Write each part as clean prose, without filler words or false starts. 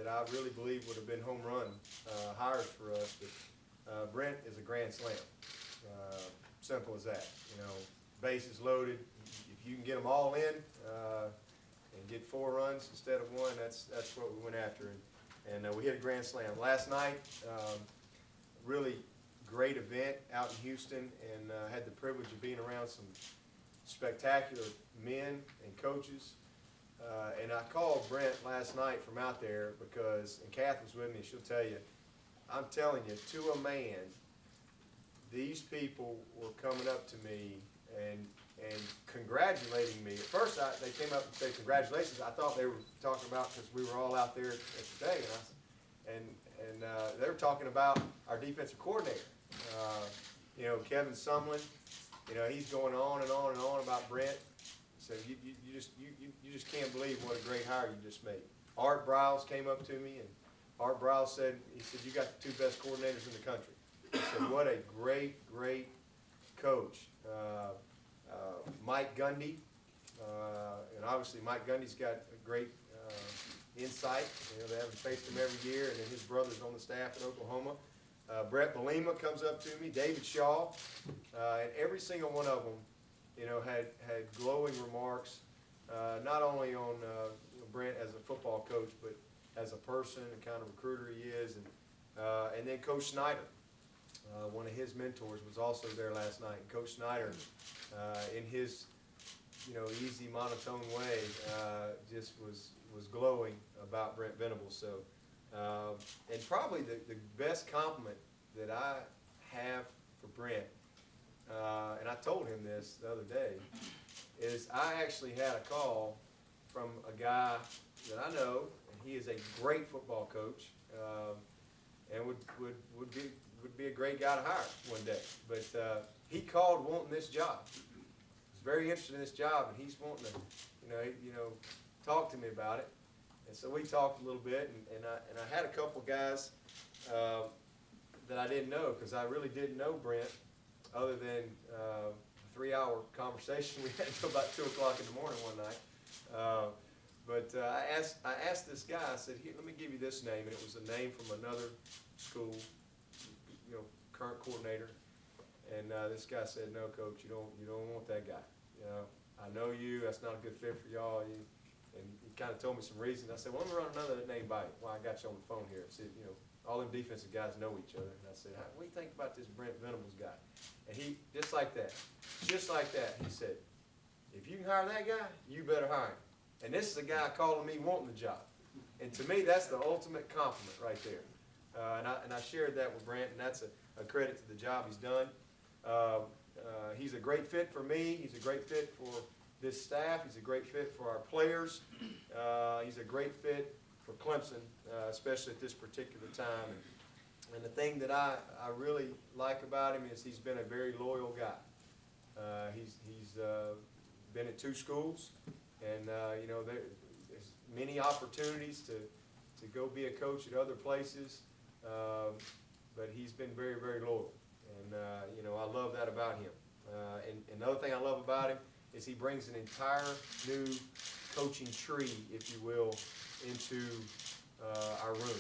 that I really believe would have been home run hires for us. But Brent is a grand slam. Simple as that. You know, bases loaded. If you can get them all in and get 4 runs instead of 1, that's what we went after. And we hit a grand slam last night. Really great event out in Houston, and had the privilege of being around some spectacular men and coaches. And I called Brent last night from out there because, and Kath was with me, she'll tell you, I'm telling you, to a man, these people were coming up to me and congratulating me. At first, they came up and said congratulations. I thought they were talking about, because we were all out there today, and they were talking about our defensive coordinator. You know, Kevin Sumlin. You know, he's going on and on and on about Brent. So you just can't believe what a great hire you just made. Art Briles came up to me, and Art Briles said, he said, you got the 2 best coordinators in the country. He said, what a great coach. Mike Gundy, and obviously Mike Gundy's got a great insight. You know, they haven't faced him every year, and then his brother's on the staff at Oklahoma. Brett Belima comes up to me, David Shaw, and every single one of them, you know, had glowing remarks, not only on Brent as a football coach, but as a person, the kind of recruiter he is, and then Coach Snyder, one of his mentors, was also there last night. And Coach Snyder, in his, you know, easy monotone way, just was glowing about Brent Venables. So, and probably the best compliment that I have for Brent, and I told him this the other day, is I actually had a call from a guy that I know, and he is a great football coach, and would be a great guy to hire one day. But he called wanting this job. He's very interested in this job, and he's wanting to, you know, talk to me about it. And so we talked a little bit, and I had a couple guys that I didn't know, because I really didn't know Brent, other than a 3-hour conversation we had until about 2 o'clock in the morning one night. But I asked this guy, I said, here, let me give you this name, and it was a name from another school, you know, current coordinator. And this guy said, no, coach, you don't want that guy. You know, I know you, that's not a good fit for y'all. And he kind of told me some reasons. I said, well, let me run another name by you while I got you on the phone here. I said, you know, all them defensive guys know each other. And I said, what do you think about this Brent Venables guy? And he, just like that, he said, if you can hire that guy, you better hire him. And this is a guy calling me wanting the job. And to me, that's the ultimate compliment right there. And I shared that with Brent, and that's a credit to the job he's done. He's a great fit for me. He's a great fit for this staff. He's a great fit for our players. He's a great fit for Clemson, especially at this particular time. And the thing that I really like about him is he's been a very loyal guy. He's been at 2 schools, and you know, there's many opportunities to go be a coach at other places, but he's been very loyal, and you know, I love that about him. And another thing I love about him is he brings an entire new coaching tree, if you will, into our room.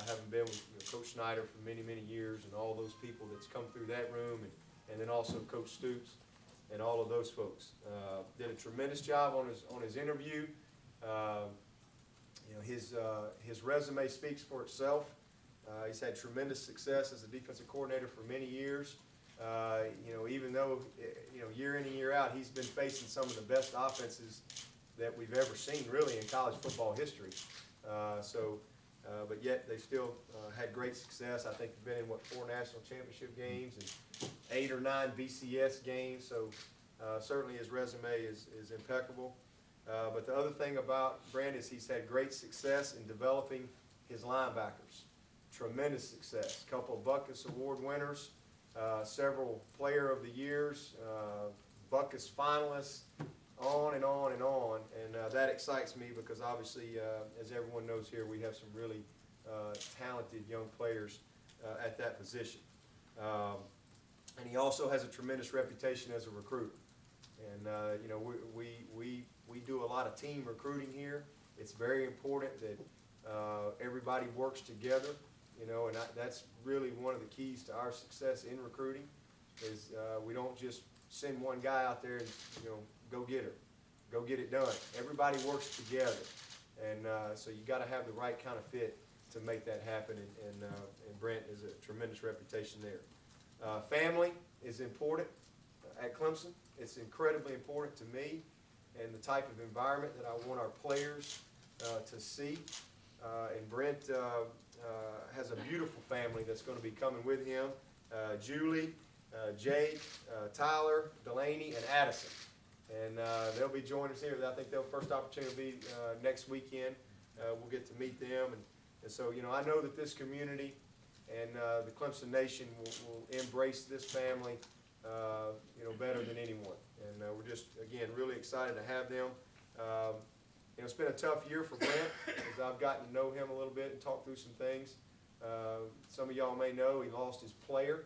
Having been with Coach Snyder for many years, and all those people that's come through that room, and then also Coach Stoops and all of those folks. Did a tremendous job on his interview. You know, his resume speaks for itself. He's had tremendous success as a defensive coordinator for many years. You know, even though, you know, year in and year out, he's been facing some of the best offenses that we've ever seen, really, in college football history. But yet they still had great success. I think they've been in, 4 national championship games and 8 or 9 BCS games. So certainly his resume is impeccable. But the other thing about Brent is he's had great success in developing his linebackers. Tremendous success. A couple of Buckus Award winners, several Player of the Years, Buckus finalists, on and on and on. And that excites me because obviously, as everyone knows here, we have some really talented young players at that position. And he also has a tremendous reputation as a recruiter. And you know, we do a lot of team recruiting here. It's very important that Everybody works together, you know, and that's really one of the keys to our success in recruiting is we don't just send one guy out there and, you know, go get her, go get it done. Everybody works together, and so you got to have the right kind of fit to make that happen, and Brent is a tremendous reputation there. Family is important at Clemson. It's incredibly important to me and the type of environment that I want our players to see. And Brent has a beautiful family that's going to be coming with him. Julie, Jake, Tyler, Delaney, and Addison. And they'll be joining us here. I think their first opportunity will be next weekend. We'll get to meet them. And so, you know, I know that this community and the Clemson Nation will embrace this family, you know, better than anyone. And we're just, again, really excited to have them. You know, it's been a tough year for Brent as I've gotten to know him a little bit and talk through some things. Some of y'all may know he lost his player,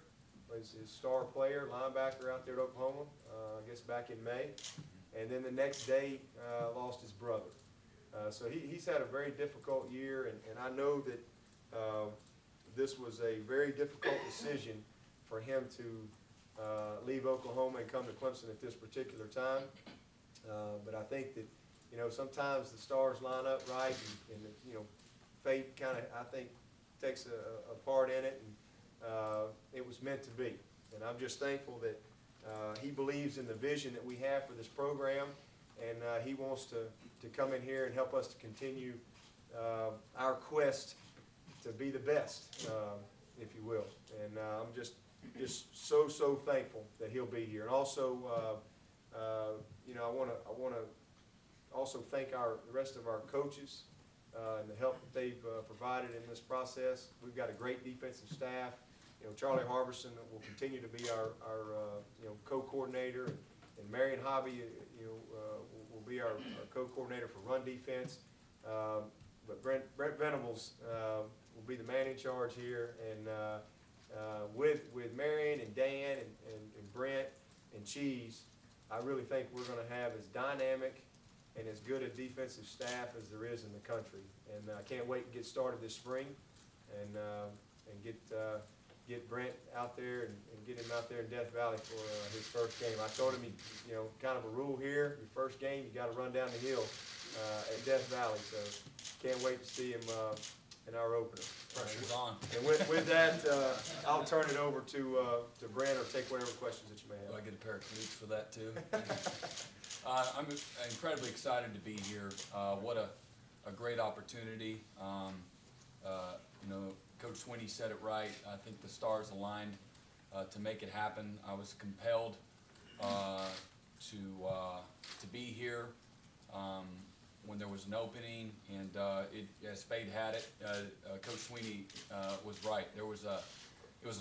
his star player, linebacker out there at Oklahoma, I guess back in May. And then the next day, lost his brother. So he's had a very difficult year, and I know that this was a very difficult decision for him to leave Oklahoma and come to Clemson at this particular time. But I think that, you know, sometimes the stars line up right, and you know, fate kind of, I think, takes a part in it, and it was meant to be. And I'm just thankful that he believes in the vision that we have for this program, and he wants to come in here and help us to continue our quest to be the best, if you will. And I'm just so thankful that he'll be here. And also, you know, I want to also thank the rest of our coaches and the help that they've provided in this process. We've got a great defensive staff. You know, Charlie Harbison will continue to be our you know, co-coordinator, and Marion Hobby, you know, will be our co-coordinator for run defense. But Brent Venables will be the man in charge here, and with Marion and Dan and Brent and Cheese, I really think we're going to have as dynamic and as good a defensive staff as there is in the country. And I can't wait to get started this spring and get Brent out there and get him out there in Death Valley for his first game. I told him, you know, kind of a rule here, your first game, you got to run down the hill at Death Valley. So can't wait to see him in our opener. Pressure's on. And with that, I'll turn it over to Brent, or take whatever questions that you may have. Do I get a pair of cleats for that too? I'm incredibly excited to be here. What a great opportunity. You know, Coach Sweeney said it right. I think the stars aligned to make it happen. I was compelled to be here when there was an opening, and as fate had it, Coach Sweeney was right. It was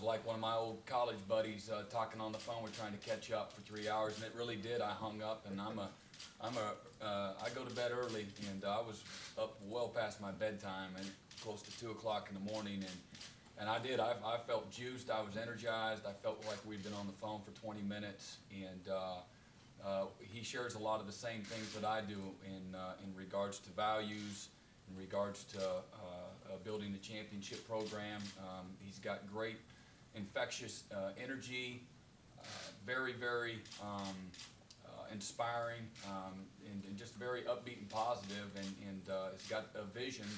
like one of my old college buddies talking on the phone. We're trying to catch up for 3 hours, and it really did. I hung up, and I go to bed early, and I was up well past my bedtime, and close to 2 o'clock in the morning, and I did. I felt juiced. I was energized. I felt like we'd been on the phone for 20 minutes, and he shares a lot of the same things that I do in regards to values, in regards to building a championship program. He's got great infectious energy, very inspiring, and just very upbeat and positive, and he's got a vision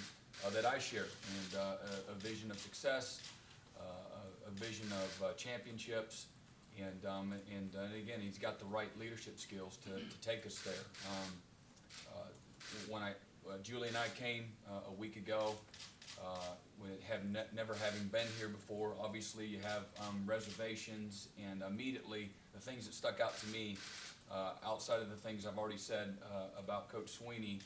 that I share, and a vision of success, a vision of championships, and again, he's got the right leadership skills to take us there. When Julie and I came a week ago, never having been here before, obviously you have reservations, and immediately the things that stuck out to me, outside of the things I've already said about Coach Sweeney,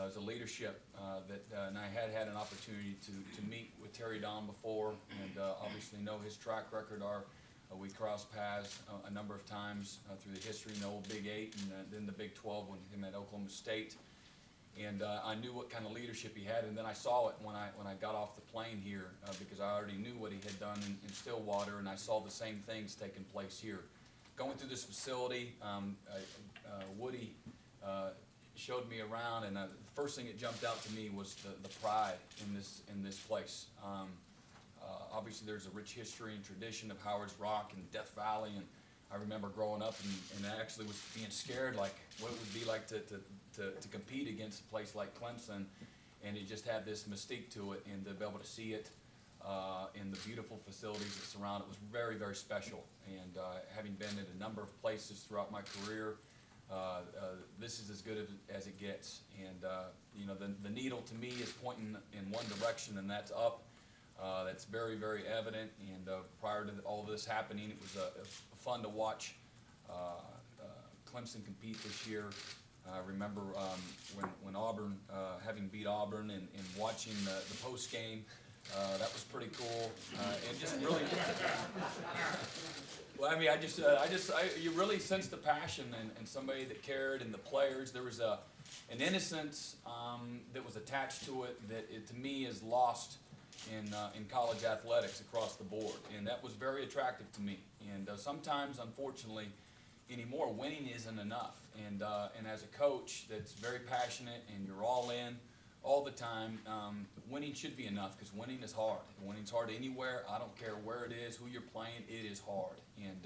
is the leadership and I had an opportunity to meet with Terry Don before, and obviously know his track record. We crossed paths a number of times through the history in the old Big 8 and then the Big 12 when him at Oklahoma State. And I knew what kind of leadership he had, and then I saw it when I got off the plane here, because I already knew what he had done in Stillwater, and I saw the same things taking place here. Going through this facility, Woody showed me around, and the first thing that jumped out to me was the pride in this place. Obviously, there's a rich history and tradition of Howard's Rock and Death Valley, and I remember growing up and I actually was being scared, like what it would be like to compete against a place like Clemson, and it just had this mystique to it, and to be able to see it in the beautiful facilities that surround it was very, very special. And having been in a number of places throughout my career, this is as good as it gets. And you know, the needle to me is pointing in one direction, and that's up. That's very, very evident. And prior to all of this happening, it was fun to watch Clemson compete this year. I remember when Auburn, having beat Auburn, and watching the post game. That was pretty cool, and just really. Well, I mean, you really sensed the passion and somebody that cared, and the players. There was an innocence that was attached to it that, to me, is lost in college athletics across the board, and that was very attractive to me. And sometimes, unfortunately, anymore, winning isn't enough. And as a coach that's very passionate and you're all in all the time, winning should be enough, because winning is hard. Winning's hard anywhere. I don't care where it is, who you're playing, it is hard. And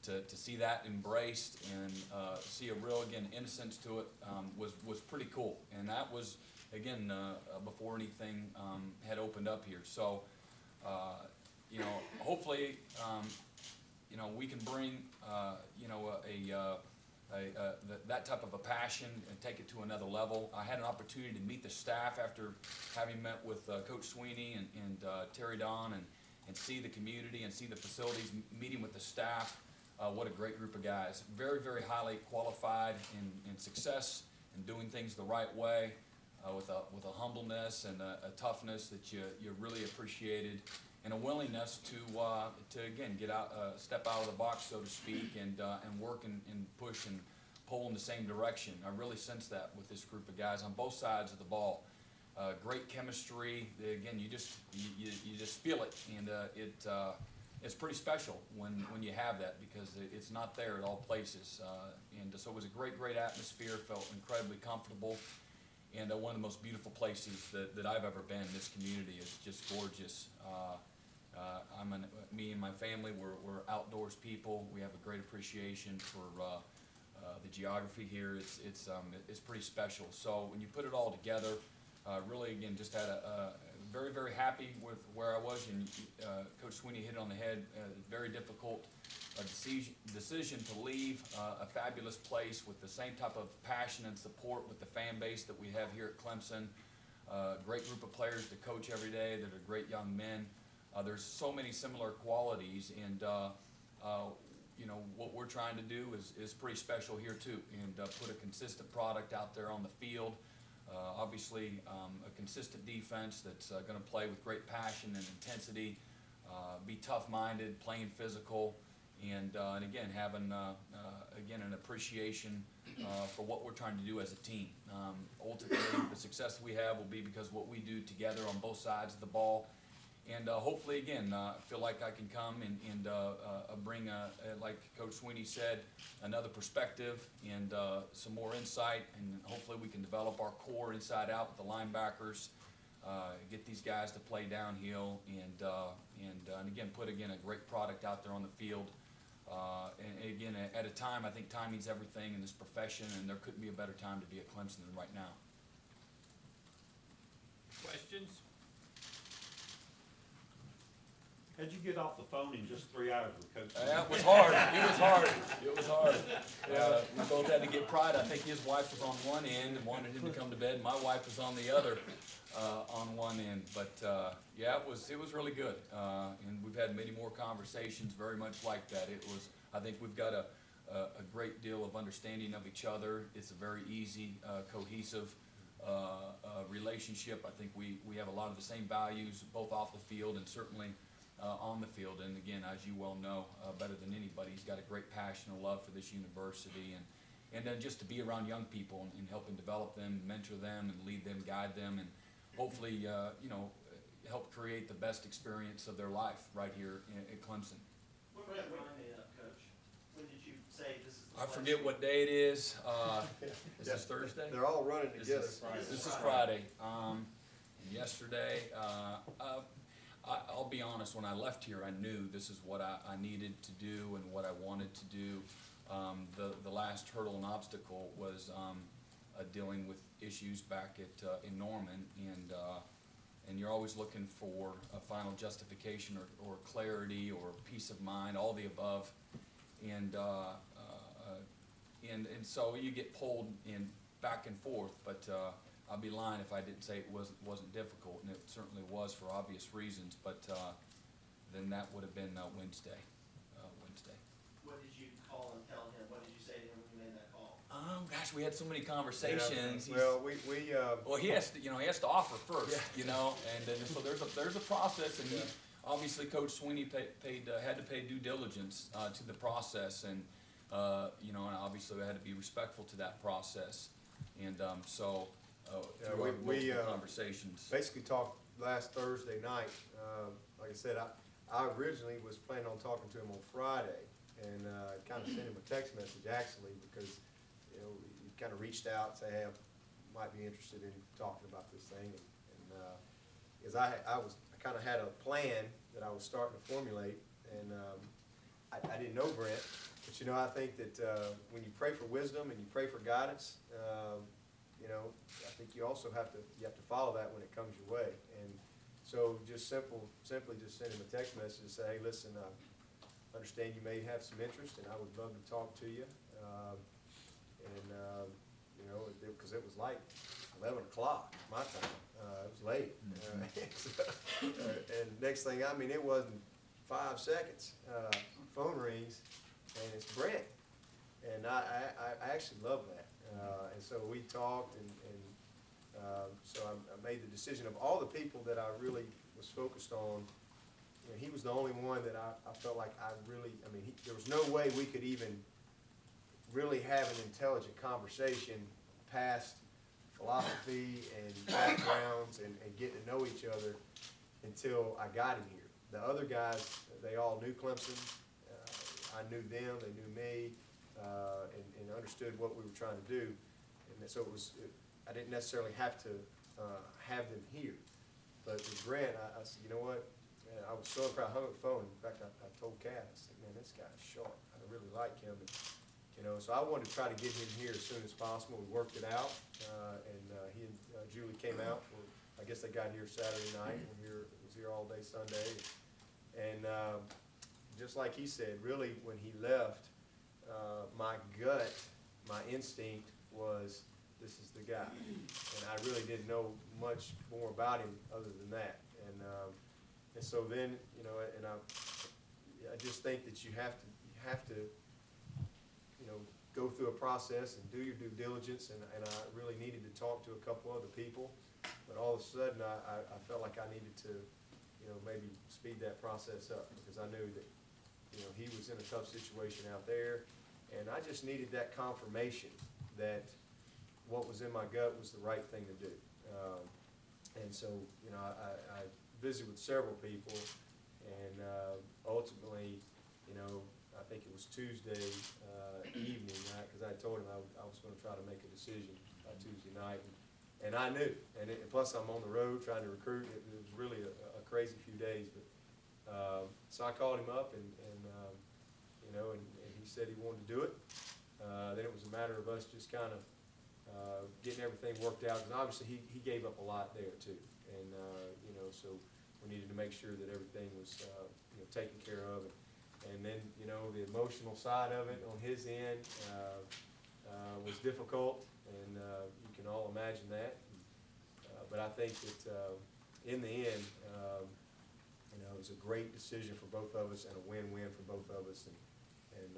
to see that embraced and see a real, again, innocence to it was pretty cool. And that was, again, before anything had opened up here. So, you know, hopefully, you know, we can bring, you know, that type of a passion and take it to another level. I had an opportunity to meet the staff after having met with Coach Sweeney and Terry Don, and see the community and see the facilities, meeting with the staff. What a great group of guys. Very, very highly qualified in success and doing things the right way, with a humbleness and a toughness that you really appreciated, and a willingness to again get out, step out of the box, so to speak, and work and push and pull in the same direction. I really sense that with this group of guys on both sides of the ball. Great chemistry. Again, you just feel it, and it's pretty special when you have that, because it's not there at all places. And so it was a great atmosphere. Felt incredibly comfortable. And one of the most beautiful places that I've ever been. This community is just gorgeous. Me and my family, we're outdoors people. We have a great appreciation for the geography here. It's pretty special. So when you put it all together, really, again, just had very, very happy with where I was. And Coach Sweeney hit it on the head. Very difficult decision to leave a fabulous place with the same type of passion and support with the fan base that we have here at Clemson. Great group of players to coach every day that are great young men. There's so many similar qualities, and you know, what we're trying to do is pretty special here too, and put a consistent product out there on the field. Obviously, a consistent defense that's going to play with great passion and intensity, be tough-minded, playing physical, and again, having again, an appreciation for what we're trying to do as a team. Ultimately, the success we have will be because of what we do together on both sides of the ball. And hopefully, again, I feel like I can come and bring, like Coach Sweeney said, another perspective and some more insight. And hopefully we can develop our core inside out with the linebackers, get these guys to play downhill, and again, put, again, a great product out there on the field. And again, at a time, I think timing's everything in this profession, and there couldn't be a better time to be at Clemson than right now. Questions? How'd you get off the phone in just 3 hours with Coach? It was hard. It was hard. It was hard. We both had to get pride. I think his wife was on one end and wanted him to come to bed. My wife was on the other, on one end. But yeah, it was really good. And we've had many more conversations, very much like that. I think we've got a great deal of understanding of each other. It's a very easy, cohesive relationship. I think we have a lot of the same values, both off the field and certainly on the field. And again, as you well know, better than anybody, he's got a great passion and love for this university, and then just to be around young people and helping develop them, mentor them, and lead them, guide them, and hopefully, you know, help create the best experience of their life right here at Clemson. What remind me of, Coach? When did you say this is I forget what day it is. Is Yeah. this Thursday? They're all running This together. is, this is Friday. Yesterday, I'll be honest, when I left here, I knew this is what I needed to do and what I wanted to do. The last hurdle and obstacle was dealing with issues back at in Norman, and you're always looking for a final justification or clarity or peace of mind, all the above, and so you get pulled in back and forth. But I'd be lying if I didn't say it wasn't difficult, and it certainly was for obvious reasons. But then that would have been Wednesday. What did you call and tell him? What did you say to him when you made that call? Gosh, we had so many conversations. Yeah. Well, Well, he has to offer first, Yeah. and then so there's a process, and Yeah. obviously Coach Sweeney had to pay due diligence to the process, and and obviously I had to be respectful to that process, and so Yeah, through our we, multiple conversations. basically talked last Thursday night. Like I said, I originally was planning on talking to him on Friday, and kind of sent him a text message actually, because he kind of reached out and said, hey, I might be interested in talking about this thing, and because I kind of had a plan that I was starting to formulate, and I didn't know Brent, but I think that when you pray for wisdom and you pray for guidance, I think you also have to follow that when it comes your way. And so just simply just send him a text message and say, hey, listen, I understand you may have some interest, and I would love to talk to you. Because it was like 11 o'clock my time. It was late. And next thing, it wasn't 5 seconds. Phone rings, and it's Brent. And I actually love that. And so we talked, and so I made the decision of all the people that I really was focused on. He was the only one that I felt like there was no way we could even really have an intelligent conversation past philosophy and backgrounds and getting to know each other until I got him here. The other guys, they all knew Clemson. I knew them, they knew me, and understood what we were trying to do. And so I didn't necessarily have to have them here. But with Brent, I said, you know what? I was so proud. I hung up the phone. In fact, I told Kat, I said, man, this guy's sharp. I really like him. And, so I wanted to try to get him here as soon as possible. We worked it out, and he and Julie came out. I guess they got here Saturday night. Was here all day Sunday. And just like he said, really, when he left, my gut, my instinct was, this is the guy. And I really didn't know much more about him other than that. And so then, and I just think that you have to go through a process and do your due diligence, and I really needed to talk to a couple other people, but all of a sudden I felt like I needed to, maybe speed that process up, because I knew that, he was in a tough situation out there, and I just needed that confirmation that what was in my gut was the right thing to do. And so, I visited with several people, and ultimately, I think it was Tuesday evening, because I told him I was going to try to make a decision by Tuesday night, and I knew. And plus, I'm on the road trying to recruit. It was really a crazy few days, but so I called him up, and he said he wanted to do it. Then it was a matter of us just kind of getting everything worked out, because obviously he gave up a lot there too, and so we needed to make sure that everything was taken care of, and then the emotional side of it on his end was difficult, and you can all imagine that. But I think that in the end, it was a great decision for both of us and a win-win for both of us, and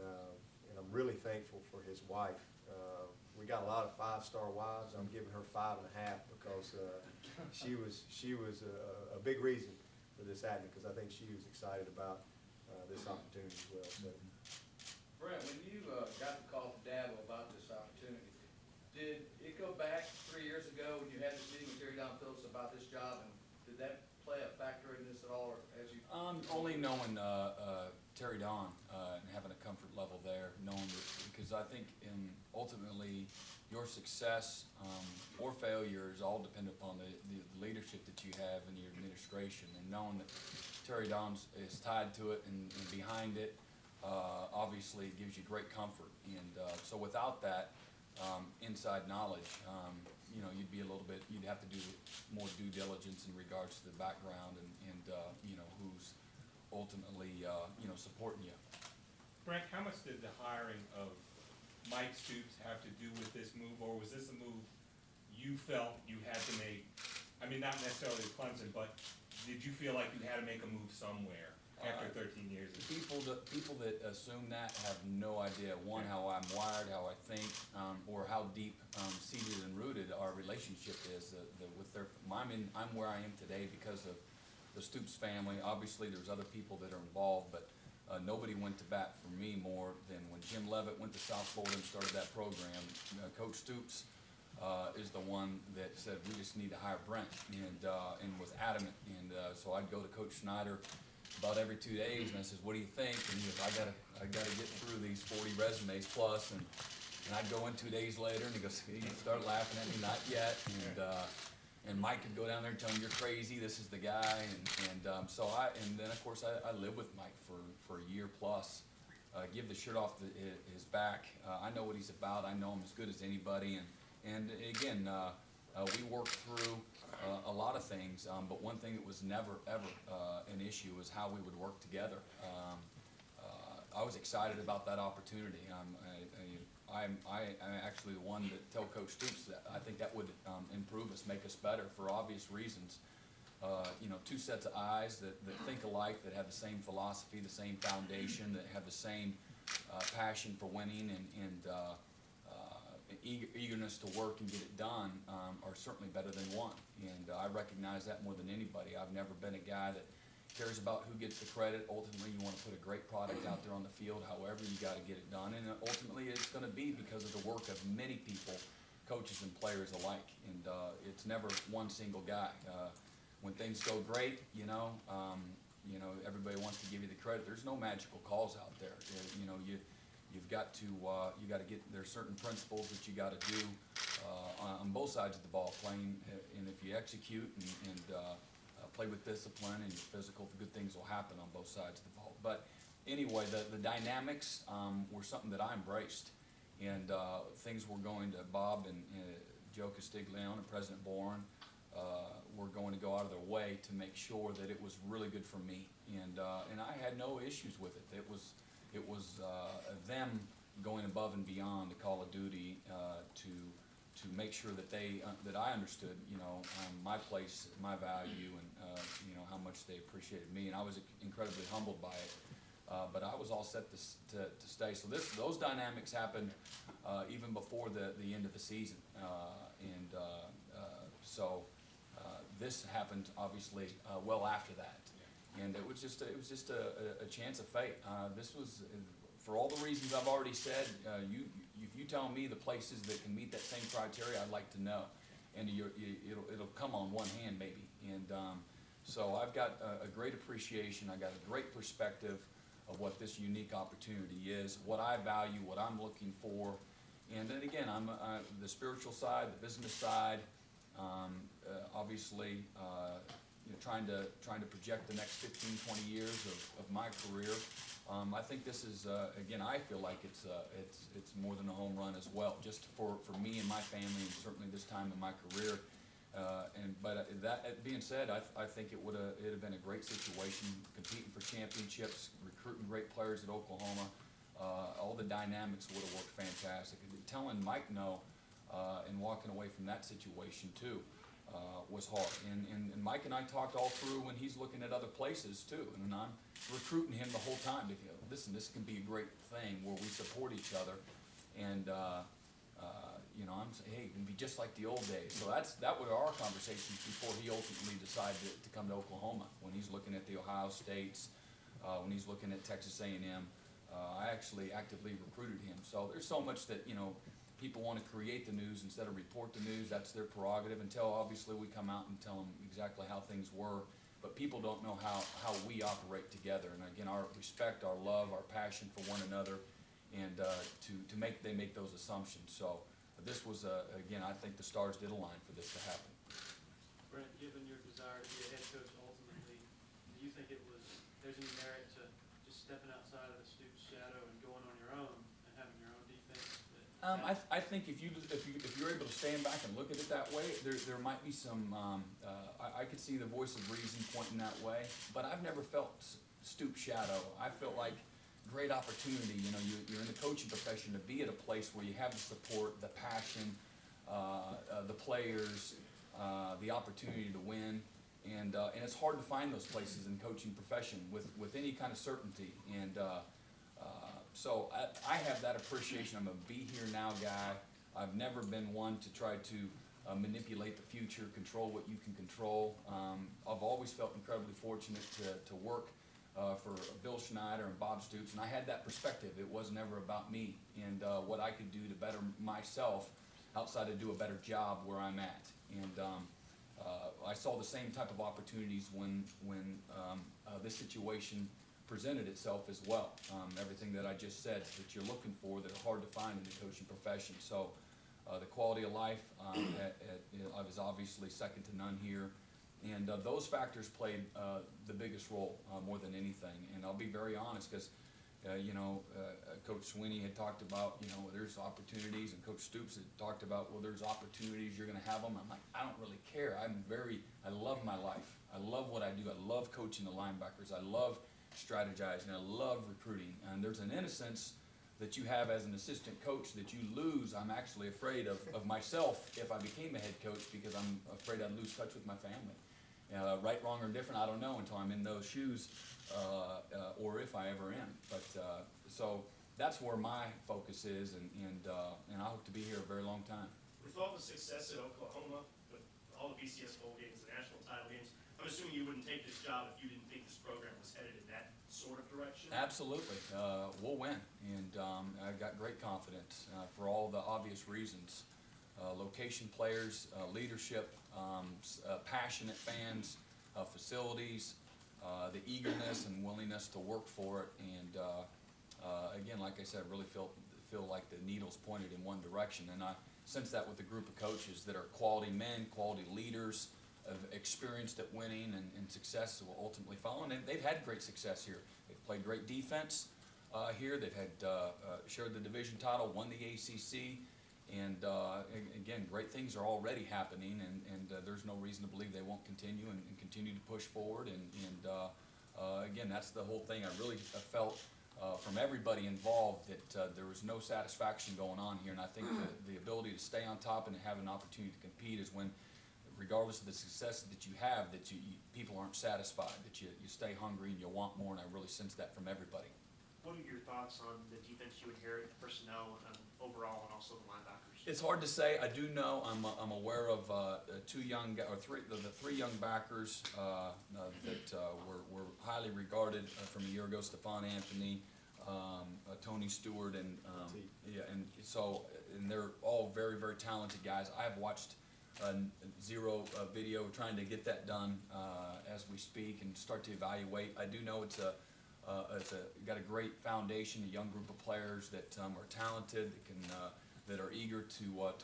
I'm really thankful for his wife. We got a lot of 5-star wives. I'm giving her 5.5 because she was a big reason for this happening, because I think she was excited about this opportunity as well. So. Brent, when you got the call from Dad about this opportunity, did it go back 3 years ago when you had this meeting with Jerry Don Phillips about this job, and did that play a factor in this at all, or as you? Only knowing Terry Don, and having a comfort level there, knowing that, because I think ultimately your success or failure is all dependent upon the leadership that you have in your administration, and knowing that Terry Don is tied to it and behind it, obviously gives you great comfort. And so without that inside knowledge, you'd have to do more due diligence in regards to the background and who's ultimately supporting you. Brent, how much did the hiring of Mike Stoops have to do with this move, or was this a move you felt you had to make? I mean, not necessarily with Clemson, but did you feel like you had to make a move somewhere after 13 years? People that assume that have no idea, one, how I'm wired, how I think, or how deep seated and rooted our relationship is with their. I'm where I am today because of the Stoops family. Obviously, there's other people that are involved, but nobody went to bat for me more than when Jim Leavitt went to South Florida and started that program. Coach Stoops is the one that said we just need to hire Brent, and was adamant. And so I'd go to Coach Snyder about every 2 days, and I says, "What do you think?" And he goes, "I gotta get through these 40 resumes plus." And I'd go in 2 days later, and he goes, he'd start laughing at me, "Not yet." And Mike could go down there and tell him, "You're crazy. This is the guy." And then of course I lived with Mike for a year plus. Give the shirt off his back. I know what he's about. I know him as good as anybody. And again, we worked through a lot of things, but one thing that was never ever an issue was how we would work together. I was excited about that opportunity. I'm actually the one that tell Coach Stoops that I think that would improve us, make us better for obvious reasons. Two sets of eyes that think alike, that have the same philosophy, the same foundation, that have the same passion for winning and eagerness to work and get it done are certainly better than one. And I recognize that more than anybody. I've never been a guy that cares about who gets the credit. Ultimately, you want to put a great product out there on the field. However, you got to get it done, and ultimately, it's going to be because of the work of many people, coaches and players alike. And it's never one single guy. When things go great, everybody wants to give you the credit. There's no magical calls out there. You've got to get. There's certain principles that you got to do on both sides of the ball, playing. And if you execute and play with discipline and you're physical, good things will happen on both sides of the ball. But anyway, the dynamics were something that I embraced, and things were going to Bob and Joe Castiglione and President Bourne were going to go out of their way to make sure that it was really good for me, and I had no issues with it. It was them going above and beyond the call of duty to make sure that that I understood, my place, my value, and how much they appreciated me, and I was incredibly humbled by it. But I was all set to stay. So those dynamics happened even before the end of the season, so this happened obviously well after that, and it was just a chance of fate. This was. For all the reasons I've already said, if you tell me the places that can meet that same criteria, I'd like to know, and it'll come on one hand maybe. And so I've got a great appreciation. I got a great perspective of what this unique opportunity is, what I value, what I'm looking for, and then again, I'm the spiritual side, the business side, obviously. Trying to project the next 15, 20 years of my career. I think this is, again, I feel like it's more than a home run as well, just for me and my family, and certainly this time in my career. But that being said, I think it would have been a great situation, competing for championships, recruiting great players at Oklahoma. All the dynamics would have worked fantastic. Telling Mike no and walking away from that situation too was hard. And Mike and I talked all through when he's looking at other places too, and I'm recruiting him the whole time to go, listen, this can be a great thing where we support each other, and I'm saying, hey, it can be just like the old days. So that were our conversations before he ultimately decided to come to Oklahoma. When he's looking at the Ohio States, when he's looking at Texas A&M, I actually actively recruited him. So there's so much that people want to create the news instead of report the news. That's their prerogative until obviously we come out and tell them exactly how things were. but people don't know how we operate together. And again, our respect, our love, our passion for one another, and they make those assumptions. So this was, again, I think the stars did align for this to happen. Brent, given your desire to be a head coach ultimately, do you think there's any merit to just stepping outside of the Stoops shadow and going on your own and having your own defense? I think if you're able to stand back and look at it that way, there might be some. I could see the voice of reason pointing that way, but I've never felt Stoops shadow. I felt like great opportunity. You know, you're in the coaching profession to be at a place where you have the support, the passion, the players, the opportunity to win, and it's hard to find those places in coaching profession with any kind of certainty. And so I have that appreciation. I'm a be here now guy. I've never been one to try to manipulate the future, control what you can control. I've always felt incredibly fortunate to work for Bill Schneider and Bob Stoops, and I had that perspective. It was never about me and what I could do to better myself outside to do a better job where I'm at. And I saw the same type of opportunities when this situation presented itself as well. Everything that I just said that you're looking for that are hard to find in the coaching profession. So the quality of life is obviously second to none here. And those factors played the biggest role more than anything. And I'll be very honest because, Coach Sweeney had talked about, there's opportunities, and Coach Stoops had talked about, well, there's opportunities, you're going to have them. I'm like, I don't really care. I love my life. I love what I do. I love coaching the linebackers. I love strategizing. I love recruiting. And there's an innocence that you have as an assistant coach that you lose. I'm actually afraid of myself if I became a head coach because I'm afraid I'd lose touch with my family. Right, wrong, or different, I don't know until I'm in those shoes, or if I ever am. But so that's where my focus is, and I hope to be here a very long time. With all the success at Oklahoma, with all the BCS bowl games, the national title games, I'm assuming you wouldn't take this job if you didn't think this program was headed in that sort of direction? Absolutely. We'll win, and I've got great confidence for all the obvious reasons. Location players, leadership, passionate fans, facilities, the eagerness and willingness to work for it, and again, like I said, I really feel like the needle's pointed in one direction, and I sense that with the group of coaches that are quality men, quality leaders, experienced at winning, and success will ultimately follow. And they've had great success here. They've played great defense here. They've had shared the division title, won the ACC. And again, great things are already happening, and there's no reason to believe they won't continue and continue to push forward. And again, that's the whole thing. I really felt from everybody involved that there was no satisfaction going on here. And I think the ability to stay on top and to have an opportunity to compete is when, regardless of the success that you have, that people aren't satisfied, that you stay hungry and you want more. And I really sense that from everybody. What are your thoughts on the defense you inherit, the personnel, and overall, and also the linebackers? It's hard to say. I do know I'm aware of the three young backers that were highly regarded from a year ago. Stephon Anthony, Tony Stewart, and they're all very, very talented guys. I've watched zero video trying to get that done as we speak and start to evaluate. I do know it's got a great foundation, a young group of players that are talented, that are eager to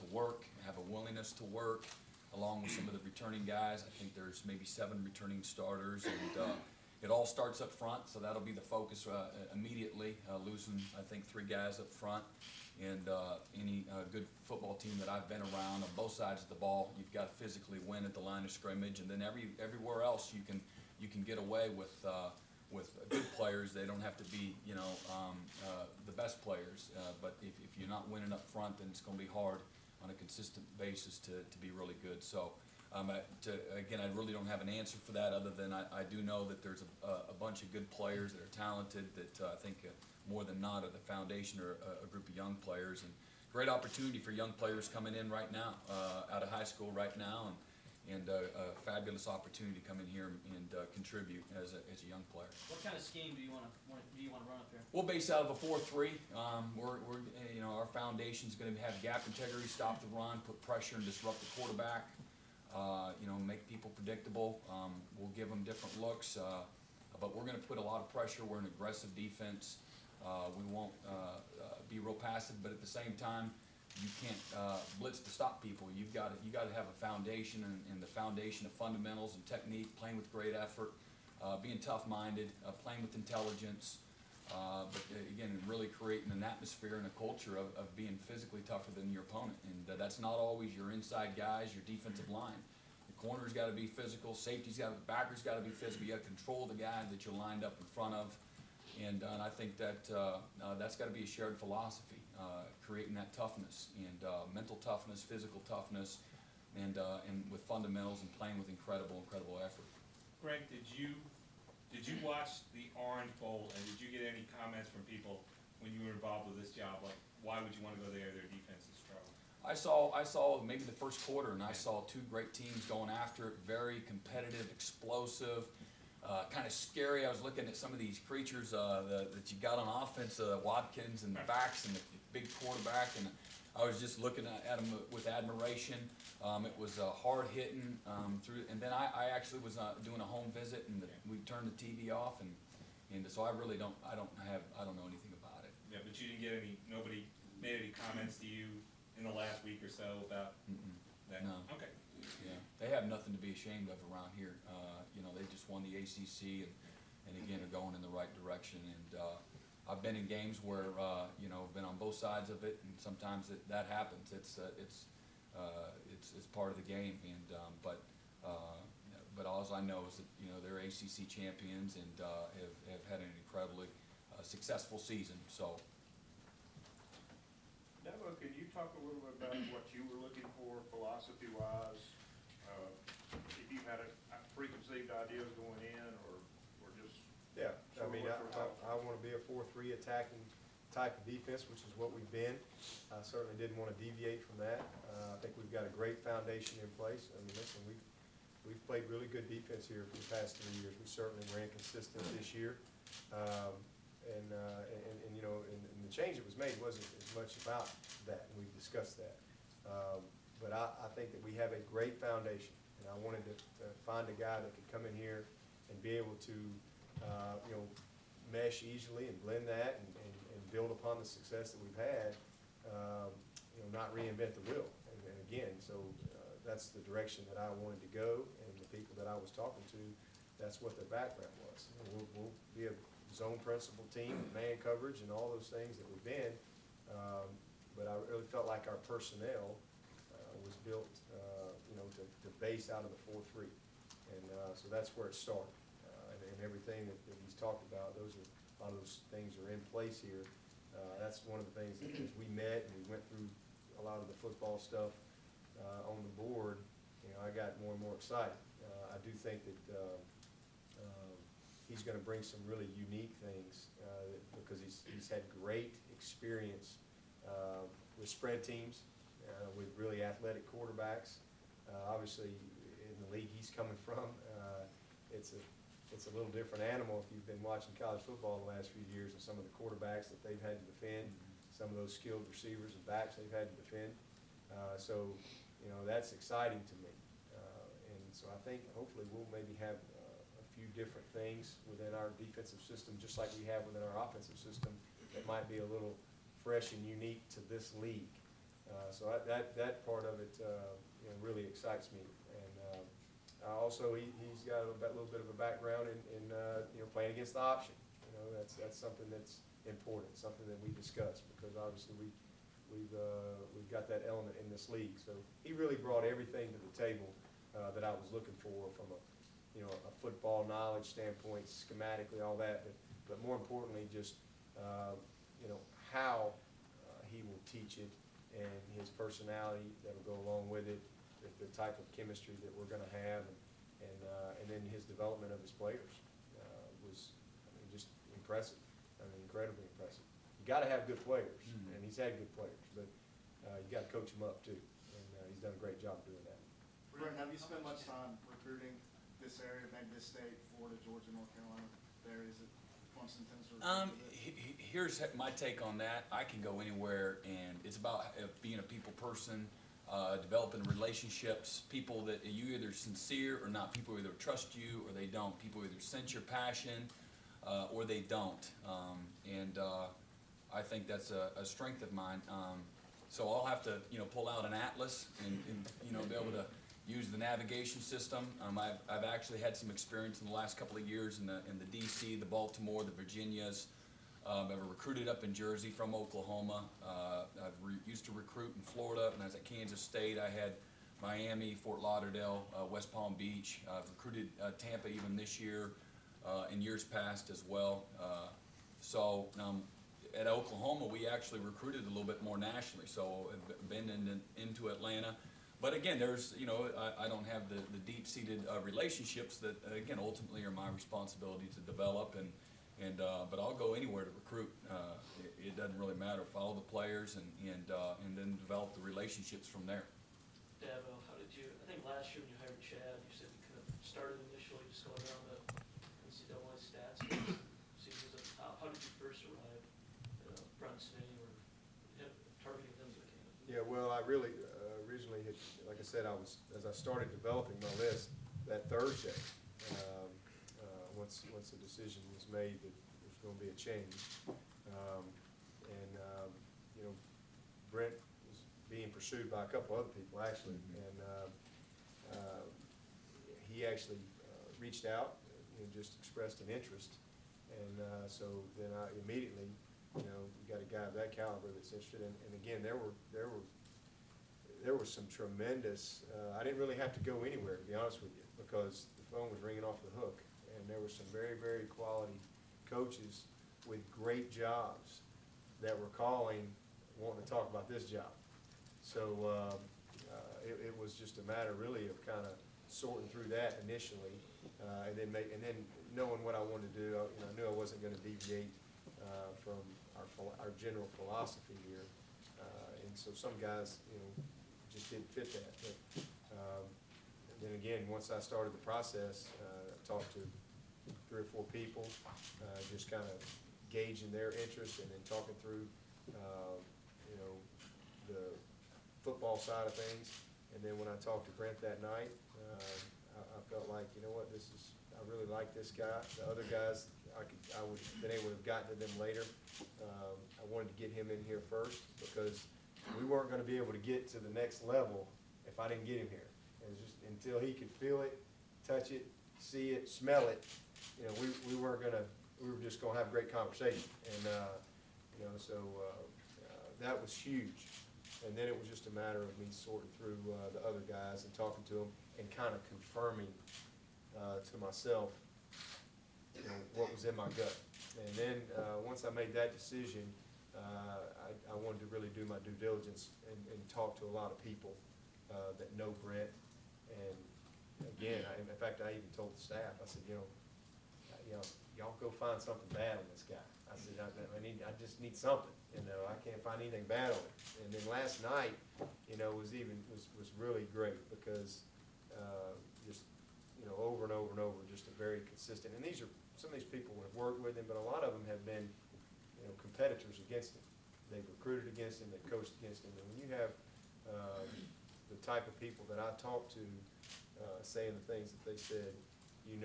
work, have a willingness to work, along with some of the returning guys. I think there's maybe 7 returning starters, and it all starts up front, so that'll be the focus immediately. Losing, I think, 3 guys up front, and any good football team that I've been around on both sides of the ball, you've got to physically win at the line of scrimmage, and then everywhere else you can get away with good players. They don't have to be, the best players. But if you're not winning up front, then it's going to be hard on a consistent basis to be really good. So, again, I really don't have an answer for that other than I do know that there's a bunch of good players that are talented that I think more than not are the foundation or a group of young players. And great opportunity for young players coming in right now, out of high school right now, and a fabulous opportunity to come in here and contribute as a young player. What kind of scheme do you want to run up here? We'll base out of a 4-3. Our foundation is going to have gap integrity, stop the run, put pressure, and disrupt the quarterback. make people predictable. We'll give them different looks, but we're going to put a lot of pressure. We're an aggressive defense. We won't be real passive, but at the same time, you can't blitz to stop people. You got to have a foundation, and the foundation of fundamentals and technique, playing with great effort, being tough-minded, playing with intelligence. But again, really creating an atmosphere and a culture of being physically tougher than your opponent. And that's not always your inside guys, your defensive line. The corner's got to be physical, backer's got to be physical. You got to control the guy that you're lined up in front of. And I think that that's got to be a shared philosophy, creating that toughness and mental toughness, physical toughness, and with fundamentals and playing with incredible effort. Greg, did you watch the Orange Bowl, and did you get any comments from people when you were involved with this job? Like, why would you want to go there? Their defense is strong. I saw maybe the first quarter, and I saw two great teams going after it, very competitive, explosive, kind of scary. I was looking at some of these creatures that you got on offense, Watkins and the backs and the big quarterback, and I was just looking at them with admiration. It was hard hitting through, and then I actually was doing a home visit, and we turned the TV off, and so I really don't know anything about it. Yeah, but you didn't get nobody made any comments to you in the last week or so about that? No. Okay. Yeah, they have nothing to be ashamed of around here. They just won the ACC, and again are going in the right direction. And I've been in games where been on both sides of it, and sometimes that happens. It's part of the game. And but all I know is that they're ACC champions and have had an incredibly successful season. So. Dabo, can you talk a little bit about what you were looking for philosophy-wise? If you had a preconceived ideas going in, or just... Yeah, I sort of mean, what you're I want to be a 4-3 attacking type of defense, which is what we've been. I certainly didn't want to deviate from that. I think we've got a great foundation in place. I mean, listen, we've played really good defense here for the past 3 years. We certainly ran consistent this year. And the change that was made wasn't as much about that, and we've discussed that. But I think that we have a great foundation, and I wanted to find a guy that could come in here and be able to, mesh easily and blend that and build upon the success that we've had, not reinvent the wheel. And again, so that's the direction that I wanted to go, and the people that I was talking to, that's what their background was. We'll be a zone principal team, man coverage, and all those things that we've been. But I really felt like our personnel was built, to base out of the 4-3, and so that's where it started. And everything that he's talked about, a lot of those things are in place here. That's one of the things that as we met and we went through a lot of the football stuff on the board, I got more and more excited. I do think that he's going to bring some really unique things because he's had great experience with spread teams, with really athletic quarterbacks. Obviously, in the league he's coming from, it's a little different animal if you've been watching college football the last few years, and some of the quarterbacks that they've had to defend, some of those skilled receivers and backs they've had to defend. So that's exciting to me. And so I think hopefully we'll maybe have a few different things within our defensive system, just like we have within our offensive system, that might be a little fresh and unique to this league. So that part of it really excites me. And also he's got a little bit of a background in playing against the option. That's something that's important, something that we discuss, because obviously we've got that element in this league. So he really brought everything to the table that I was looking for from a football knowledge standpoint, schematically, all that, but more importantly, just how he will teach it, and his personality that'll go along with it, the type of chemistry that we're going to have, and then his development of his players was just impressive. Incredibly impressive. You got to have good players, and he's had good players, but you got to coach them up too, and he's done a great job doing that. Brent, have you spent much time recruiting this area, maybe this state, Florida, Georgia, North Carolina areas that Clemson tends to recruit? Here's my take on that. I can go anywhere, and it's about being a people person. developing relationships, people that you either sincere or not, people either trust you or they don't, people either sense your passion or they don't, I think that's a strength of mine. So I'll have to, pull out an atlas and be able to use the navigation system. I've actually had some experience in the last couple of years in the DC, the Baltimore, the Virginias. I've recruited up in Jersey from Oklahoma. Used to recruit in Florida, and I was at Kansas State. I had Miami, Fort Lauderdale, West Palm Beach. I've recruited Tampa even this year, in years past as well. At Oklahoma, we actually recruited a little bit more nationally, so I've been into Atlanta. But again, there's, I don't have the deep-seated relationships that, again, ultimately are my responsibility to develop, but I'll go anywhere to recruit. It doesn't really matter. Follow the players and then develop the relationships from there. Dabo, how did you, I think last year when you hired Chad, you said you kind of started initially just going around the NCAA stats, see who's at the top. How did you first arrive at Brent Venables or targeting them as a candidate? Yeah, well, I really originally had, like I said, as I started developing my list that Thursday, once the decision was made that there's going to be a change, Brent was being pursued by a couple other people actually, and he actually reached out and just expressed an interest, and so then I immediately, we got a guy of that caliber that's interested, and again, there was some tremendous, I didn't really have to go anywhere, to be honest with you, because the phone was ringing off the hook, and there were some very, very quality coaches with great jobs that were calling, wanting to talk about this job. So it was just a matter really of kind of sorting through that initially, and then knowing what I wanted to do. I knew I wasn't going to deviate from our general philosophy here, and so some guys, just didn't fit that. But then again, once I started the process, I talked to 3 or 4 people, just kind of gauging their interest and then talking through, the football side of things. And then when I talked to Brent that night, I felt like, I really like this guy. The other guys, I would have been able to have gotten to them later. I wanted to get him in here first because we weren't going to be able to get to the next level if I didn't get him here. It was just until he could feel it, touch it, see it, smell it. We weren't gonna. We were just gonna have a great conversation, and so that was huge. And then it was just a matter of me sorting through the other guys and talking to them and kind of confirming to myself, what was in my gut. And then once I made that decision, I wanted to really do my due diligence and talk to a lot of people that know Brent. And again, in fact, I even told the staff, I said, y'all go find something bad on this guy. I said, I just need something. I can't find anything bad on him. And then last night, was really great because just over and over and over, just a very consistent. And some of these people have worked with him, but a lot of them have been competitors against him. They've recruited against him, they've coached against him. And when you have the type of people that I talked to saying the things that they said, you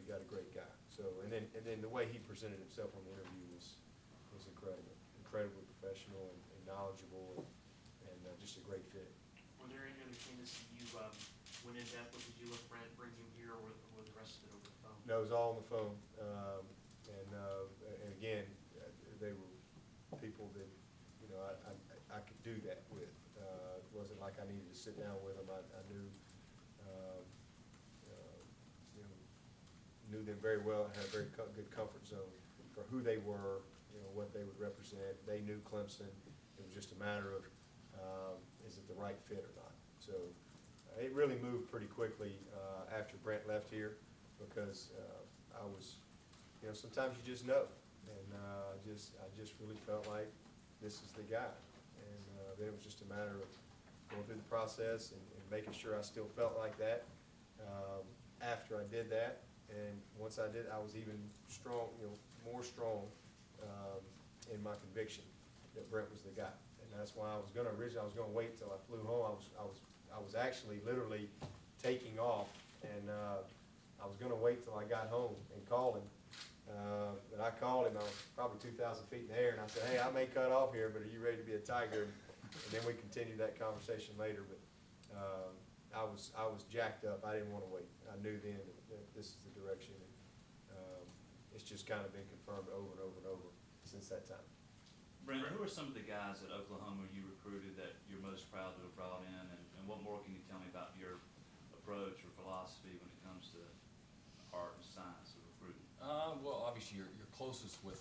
got a great guy. So and then the way he presented himself on the interview was incredibly professional and knowledgeable and just a great fit. Were there any other candidates that you went in depth with? Did you let Brent bring him here, or the rest of it over the phone? No, it was all on the phone, and again, they were people that I could do that with. It wasn't like I needed to sit down with them. I knew knew them very well. I had a very good comfort zone for who they were, what they would represent. They knew Clemson. It was just a matter of is it the right fit or not. So it really moved pretty quickly after Brent left here because I was, sometimes you just know, and I just really felt like this is the guy. And then it was just a matter of going through the process and making sure I still felt like that. After I did that, and once I did, I was even more strong in my conviction that Brent was the guy. And And that's why I was gonna wait till I flew home. I was actually literally taking off, and, I was gonna wait till I got home and call him. But I called him, I was probably 2,000 feet in the air, and I said, hey, I may cut off here, but are you ready to be a Tiger? And then we continued that conversation later, but, I was jacked up. I didn't wanna wait. I knew then that this is the direction. And, it's just kind of been confirmed over and over and over since that time. Brent, who are some of the guys at Oklahoma you recruited that you're most proud to have brought in, and what more can you tell me about your approach or philosophy when it comes to art and science of recruiting? Well, obviously, you're closest with